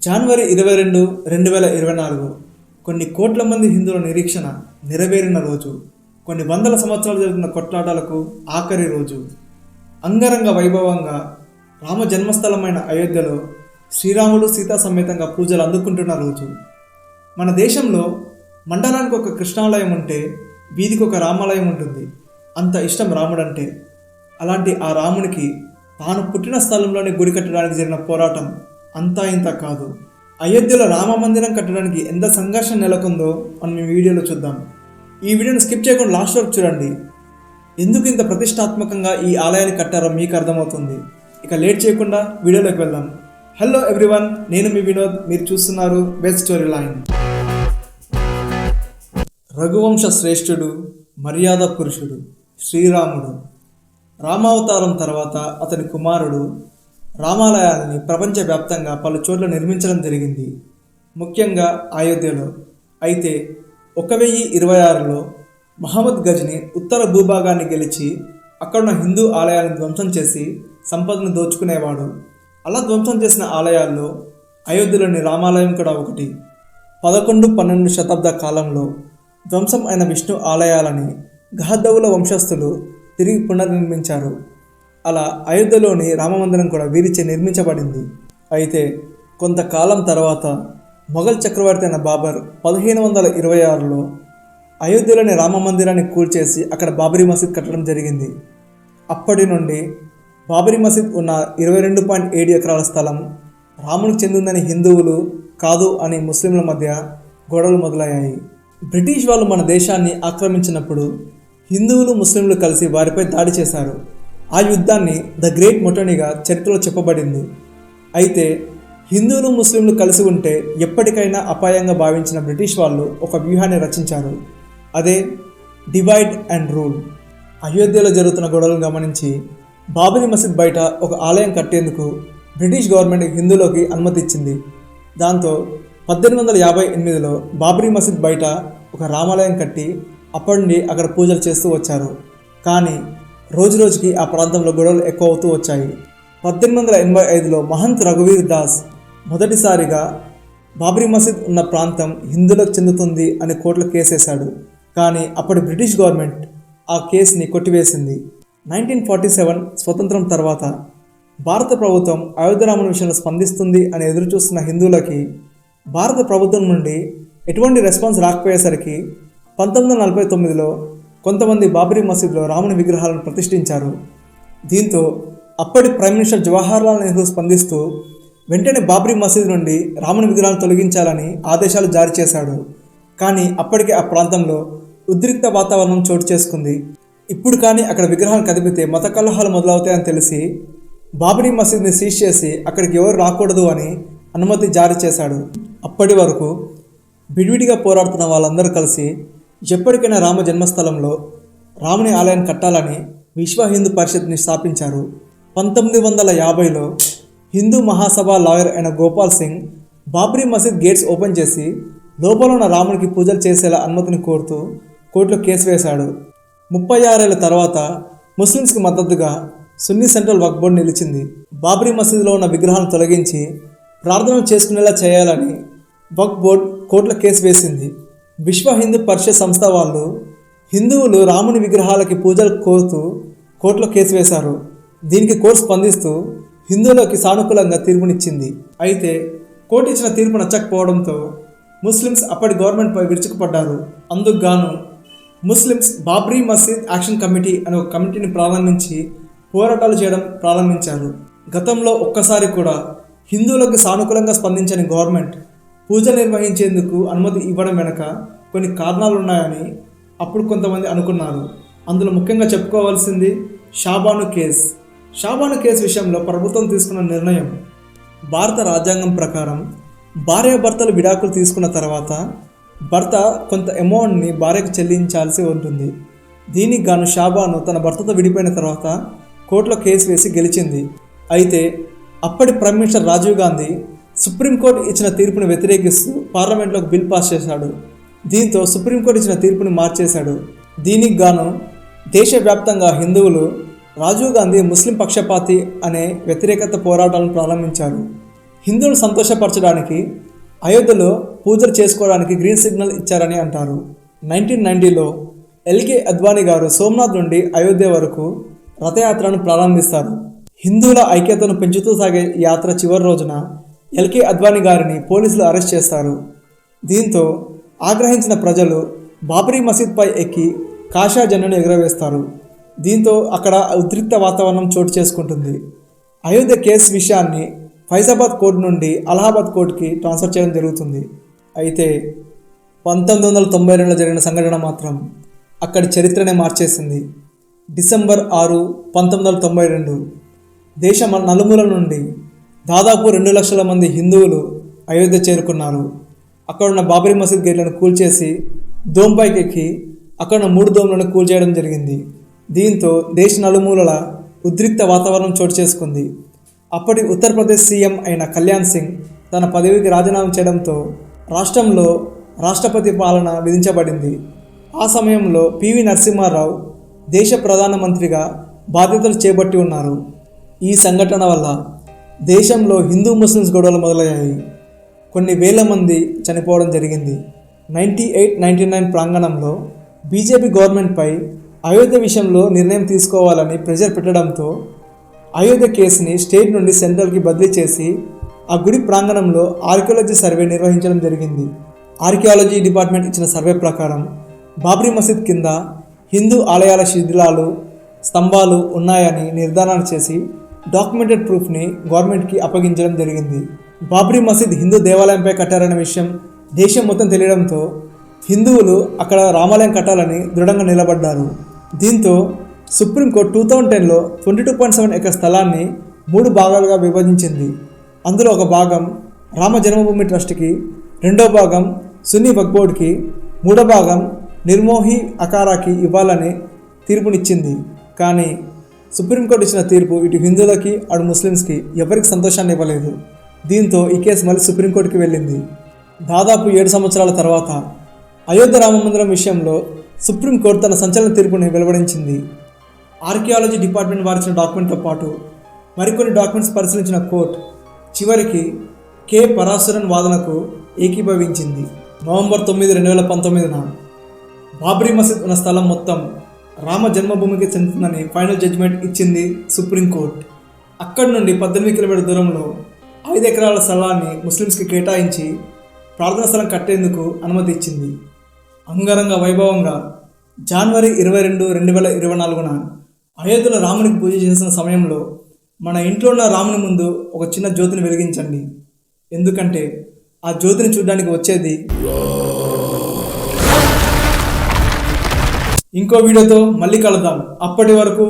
జనవరి 22, 2024 కొన్ని కోట్ల మంది హిందువుల నిరీక్షణ నెరవేరిన రోజు. కొన్ని వందల సంవత్సరాలు జరుగుతున్న కొట్లాటాలకు ఆఖరి రోజు. అంగరంగ వైభవంగా రామ జన్మస్థలమైన అయోధ్యలో శ్రీరాముడు సీతా సమేతంగా పూజలు అందుకుంటున్న రోజు. మన దేశంలో మండలానికి ఒక కృష్ణాలయం ఉంటే వీధికి ఒక రామాలయం ఉంటుంది. అంత ఇష్టం రాముడంటే. అలాంటి ఆ రామునికి తాను పుట్టిన స్థలంలోనే గుడి కట్టడానికి జరిగిన పోరాటం అంతా ఇంత కాదు. అయోధ్యలో రామ మందిరం కట్టడానికి ఎంత సంఘర్షణ నెలకొందో మనం ఈ వీడియోలో చూద్దాం. ఈ వీడియోని స్కిప్ చేయకుండా లాస్ట్ వరకు చూడండి. ఎందుకు ఇంత ప్రతిష్టాత్మకంగా ఈ ఆలయాన్ని కట్టారో మీకు అర్థమవుతుంది. ఇక లేట్ చేయకుండా వీడియోలోకి వెళ్దాం. హలో ఎవ్రీవన్, నేను మీ వినోద్. మీరు చూస్తున్నారు వెబ్ స్టోరీ లైన్. రఘువంశ శ్రేష్ఠుడు, మర్యాద పురుషుడు శ్రీరాముడు. రామావతారం తర్వాత అతని కుమారుడు రామాలయాల్ని ప్రపంచవ్యాప్తంగా పలు చోట్ల నిర్మించడం జరిగింది, ముఖ్యంగా అయోధ్యలో. అయితే 1026లో మహమ్మద్ గజ్ని ఉత్తర భూభాగాన్ని గెలిచి అక్కడున్న హిందూ ఆలయాలను ధ్వంసం చేసి సంపదను దోచుకునేవాడు. అలా ధ్వంసం చేసిన ఆలయాల్లో అయోధ్యలోని రామాలయం కూడా ఒకటి. 11-12 శతాబ్ద కాలంలో ధ్వంసం అయిన విష్ణు ఆలయాలని గహదవుల వంశస్థులు తిరిగి పునర్నిర్మించారు. అలా అయోధ్యలోని రామమందిరం కూడా వీరిచే నిర్మించబడింది. అయితే కొంతకాలం తర్వాత మొఘల్ చక్రవర్తి అయిన బాబర్ 1526లో అయోధ్యలోని రామమందిరాన్ని కూల్చేసి అక్కడ బాబరీ మసీద్ కట్టడం జరిగింది. అప్పటి నుండి బాబరీ మసీద్ ఉన్న 22.7 ఎకరాల స్థలం రామునికి చెందిందని హిందువులు, కాదు అని ముస్లింల మధ్య గొడవలు మొదలయ్యాయి. బ్రిటిష్ వాళ్ళు మన దేశాన్ని ఆక్రమించినప్పుడు హిందువులు, ముస్లింలు కలిసి వారిపై దాడి చేశారు. ఆ యుద్ధాన్ని ద గ్రేట్ మొటనీగా చరిత్రలో చెప్పబడింది. అయితే హిందువులు, ముస్లింలు కలిసి ఉంటే ఎప్పటికైనా అపాయంగా భావించిన బ్రిటిష్ వాళ్ళు ఒక వ్యూహాన్ని రచించారు. అదే డివైడ్ అండ్ రూల్. అయోధ్యలో జరుగుతున్న గొడవలను గమనించి బాబరీ మసీద్ బయట ఒక ఆలయం కట్టేందుకు బ్రిటిష్ గవర్నమెంట్ హిందువులకి అనుమతి ఇచ్చింది. దాంతో 1858లో బాబరీ మసీద్ బయట ఒక రామాలయం కట్టి అప్పటి నుండి అక్కడ పూజలు చేస్తూ వచ్చారు. కానీ రోజురోజుకి ఆ ప్రాంతంలో గొడవలు ఎక్కువ అవుతూ వచ్చాయి. 1885లో మహంత్ రఘువీర్ దాస్ మొదటిసారిగా బాబరీ మసీద్ ఉన్న ప్రాంతం హిందువులకు చెందుతుంది అని కోర్టులో కేసేశాడు. కానీ అప్పటి బ్రిటిష్ గవర్నమెంట్ ఆ కేసుని కొట్టివేసింది. 1947 స్వతంత్రం తర్వాత భారత ప్రభుత్వం అయోధ్య రాముని విషయంలో స్పందిస్తుంది అని ఎదురుచూస్తున్న హిందువులకి భారత ప్రభుత్వం నుండి ఎటువంటి రెస్పాన్స్ రాకపోయేసరికి 1949లో కొంతమంది బాబరీ మసీద్లో రాముని విగ్రహాలను ప్రతిష్ఠించారు. దీంతో అప్పటి ప్రైమ్ మినిస్టర్ జవహర్లాల్ నెహ్రూ స్పందిస్తూ వెంటనే బాబరీ మసీద్ నుండి రాముని విగ్రహాలను తొలగించాలని ఆదేశాలు జారీ చేశాడు. కానీ అప్పటికే ఆ ప్రాంతంలో ఉద్రిక్త వాతావరణం చోటు చేసుకుంది. ఇప్పుడు కానీ అక్కడ విగ్రహాలు కదిపితే మత కలహాలు మొదలవుతాయని తెలిసి బాబరీ మసీద్ని సీజ్ చేసి అక్కడికి ఎవరు రాకూడదు అని అనుమతి జారీ చేశాడు. అప్పటి వరకు విడివిడిగా పోరాడుతున్న వాళ్ళందరూ కలిసి ఎప్పటికైనా రామ జన్మస్థలంలో రాముని ఆలయాన్ని కట్టాలని విశ్వ హిందూ పరిషత్ని స్థాపించారు. 1950లో హిందూ మహాసభ లాయర్ అయిన గోపాల్ సింగ్ బాబరీ మసీద్ గేట్స్ ఓపెన్ చేసి లోపల ఉన్న రామునికి పూజలు చేసేలా అనుమతిని కోరుతూ కోర్టులో కేసు వేశాడు. 36 ఏళ్ల తర్వాత ముస్లిమ్స్కి మద్దతుగా సున్నీ సెంట్రల్ వక్ఫ్ బోర్డు నిలిచింది. బాబరీ మసీదులో ఉన్న విగ్రహాలను తొలగించి ప్రార్థనలు చేసుకునేలా చేయాలని వక్ఫ్ బోర్డు కోర్టులో కేసు వేసింది. విశ్వ హిందూ పరిషత్ సంస్థ వాళ్ళు హిందువులు రాముని విగ్రహాలకి పూజలు కోరుతూ కోర్టులో కేసు వేశారు. దీనికి కోర్టు స్పందిస్తూ హిందువులకి సానుకూలంగా తీర్పునిచ్చింది. అయితే కోర్టు ఇచ్చిన తీర్పు నచ్చకపోవడంతో ముస్లిమ్స్ అప్పటి గవర్నమెంట్పై విరుచుకుపడ్డారు. అందుకు గాను ముస్లిమ్స్ బాబ్రీ మసీద్ యాక్షన్ కమిటీ అనే ఒక కమిటీని ప్రారంభించి పోరాటాలు చేయడం ప్రారంభించారు. గతంలో ఒక్కసారి కూడా హిందువులకు సానుకూలంగా స్పందించని గవర్నమెంట్ పూజలు నిర్వహించేందుకు అనుమతి ఇవ్వడం వెనుక కొన్ని కారణాలు ఉన్నాయని అప్పుడు కొంతమంది అనుకున్నారు. అందులో ముఖ్యంగా చెప్పుకోవాల్సింది షాబాను కేస్. షాబాను కేసు విషయంలో ప్రభుత్వం తీసుకున్న నిర్ణయం, భారత రాజ్యాంగం ప్రకారం భార్యాభర్తలు విడాకులు తీసుకున్న తర్వాత భర్త కొంత అమౌంట్ని భార్యకు చెల్లించాల్సి ఉంటుంది. దీనికి గాను షాబాను తన భర్తతో విడిపోయిన తర్వాత కోర్టులో కేసు వేసి గెలిచింది. అయితే అప్పటి prime minister Rajiv Gandhi supreme court ఇచ్చిన తీర్పును వ్యతిరేకిస్తూ పార్లమెంట్లో ఒక బిల్ పాస్ చేశాడు. దీంతో సుప్రీంకోర్టు ఇచ్చిన తీర్పుని మార్చేశాడు. దీనికి గాను దేశవ్యాప్తంగా హిందువులు రాజీవ్ గాంధీ ముస్లిం పక్షపాతి అనే వ్యతిరేకత పోరాటాలను ప్రారంభించారు. హిందువులు సంతోషపరచడానికి అయోధ్యలో పూజలు చేసుకోవడానికి గ్రీన్ సిగ్నల్ ఇచ్చారని అంటారు. 1990లో ఎల్కే అద్వానీ గారు సోమనాథ్ నుండి అయోధ్య వరకు రథయాత్రను ప్రారంభిస్తారు. హిందువుల ఐక్యతను పెంచుతూ సాగే యాత్ర చివరి రోజున ఎల్కే అద్వానీ గారిని పోలీసులు అరెస్ట్ చేస్తారు. దీంతో ఆగ్రహించిన ప్రజలు బాబ్రీ మసీద్పై ఎక్కి కాషాయ జెండాను ఎగురవేస్తారు. దీంతో అక్కడ ఉద్రిక్త వాతావరణం చోటు చేసుకుంటుంది. అయోధ్య కేసు విషయాన్ని ఫైజాబాద్ కోర్టు నుండి అలహాబాద్ కోర్టుకి ట్రాన్స్ఫర్ చేయడం జరుగుతుంది. అయితే 1992లో జరిగిన సంఘటన మాత్రం అక్కడి చరిత్రనే మార్చేసింది. డిసెంబర్ 6, 1992 దేశం నలుమూల నుండి దాదాపు 2 లక్షల మంది హిందువులు అయోధ్య చేరుకున్నారు. అక్కడున్న బాబ్రీ మసీద్ గేట్లను కూల్చేసి దోంపైకి ఎక్కి అక్కడ 3 దోమ్లను కూల్చేయడం జరిగింది. దీంతో దేశ నలుమూలల ఉద్రిక్త వాతావరణం చోటు చేసుకుంది. అప్పటి ఉత్తరప్రదేశ్ సీఎం అయిన కళ్యాణ్ సింగ్ తన పదవికి రాజీనామా చేయడంతో రాష్ట్రంలో రాష్ట్రపతి పాలన విధించబడింది. ఆ సమయంలో పివి నరసింహారావు దేశ ప్రధానమంత్రిగా బాధ్యతలు చేపట్టి ఉన్నారు. ఈ సంఘటన వల్ల దేశంలో హిందూ ముస్లిమ్స్ గొడవలు మొదలయ్యాయి. కొన్ని వేల మంది చనిపోవడం జరిగింది. 98-99 ప్రాంగణంలో బీజేపీ గవర్నమెంట్పై అయోధ్య విషయంలో నిర్ణయం తీసుకోవాలని ప్రెజర్ పెట్టడంతో అయోధ్య కేసుని స్టేట్ నుండి సెంట్రల్కి బదిలీ చేసి ఆ గుడి ప్రాంగణంలో ఆర్కియాలజీ సర్వే నిర్వహించడం జరిగింది. ఆర్కియాలజీ డిపార్ట్మెంట్ ఇచ్చిన సర్వే ప్రకారం బాబ్రీ మసీద్ కింద హిందూ ఆలయాల శిథిలాలు, స్తంభాలు ఉన్నాయని నిర్ధారణ చేసి డాక్యుమెంటెడ్ ప్రూఫ్ని గవర్నమెంట్కి అప్పగించడం జరిగింది. బాబ్రీ మసీద్ హిందూ దేవాలయంపై కట్టారనే విషయం దేశం మొత్తం తెలియడంతో హిందువులు అక్కడ రామాలయం కట్టాలని దృఢంగా నిలబడ్డారు. దీంతో సుప్రీంకోర్టు 2010లో 22.7 ఎకర్ స్థలాన్ని 3 భాగాలుగా విభజించింది. అందులో ఒక భాగం రామ జన్మభూమి ట్రస్ట్కి, రెండో భాగం సున్నీ వక్ఫ్ బోర్డుకి, మూడో భాగం నిర్మోహి అఖారాకి ఇవ్వాలని తీర్పునిచ్చింది. కానీ సుప్రీంకోర్టు ఇచ్చిన తీర్పు ఇటు హిందువులకి అటు ముస్లిమ్స్కి ఎవరికి సంతోషాన్ని ఇవ్వలేదు. దీంతో ఈ కేసు మళ్ళీ సుప్రీంకోర్టుకి వెళ్ళింది. దాదాపు 7 సంవత్సరాల తర్వాత అయోధ్య రామ మందిరం విషయంలో సుప్రీంకోర్టు తన సంచలన తీర్పుని వెలువడించింది. ఆర్కియాలజీ డిపార్ట్మెంట్ వారిచ్చిన డాక్యుమెంట్తో పాటు మరికొన్ని డాక్యుమెంట్స్ పరిశీలించిన కోర్టు చివరికి కె పరాశరన్ వాదనకు ఏకీభవించింది. నవంబర్ 9, 2019 బాబ్రీ మసీద్ ఉన్న స్థలం మొత్తం రామ జన్మభూమికి చెందుతుందని ఫైనల్ జడ్జిమెంట్ ఇచ్చింది సుప్రీంకోర్టు. అక్కడి నుండి 18 కిలోమీటర్ల దూరంలో 5 ఎకరాల స్థలాన్ని ముస్లిమ్స్కి కేటాయించి ప్రార్థనా స్థలం కట్టేందుకు అనుమతి ఇచ్చింది. అంగరంగ వైభవంగా జనవరి 22, 2024 అయోధ్యలో రామునికి పూజ చేసిన సమయంలో మన ఇంట్లో ఉన్న రాముని ముందు ఒక చిన్న జ్యోతిని వెలిగించండి. ఎందుకంటే ఆ జ్యోతిని చూడడానికి వచ్చేది ఇంకో వీడియోతో మళ్ళీ కలుద్దాం. అప్పటి వరకు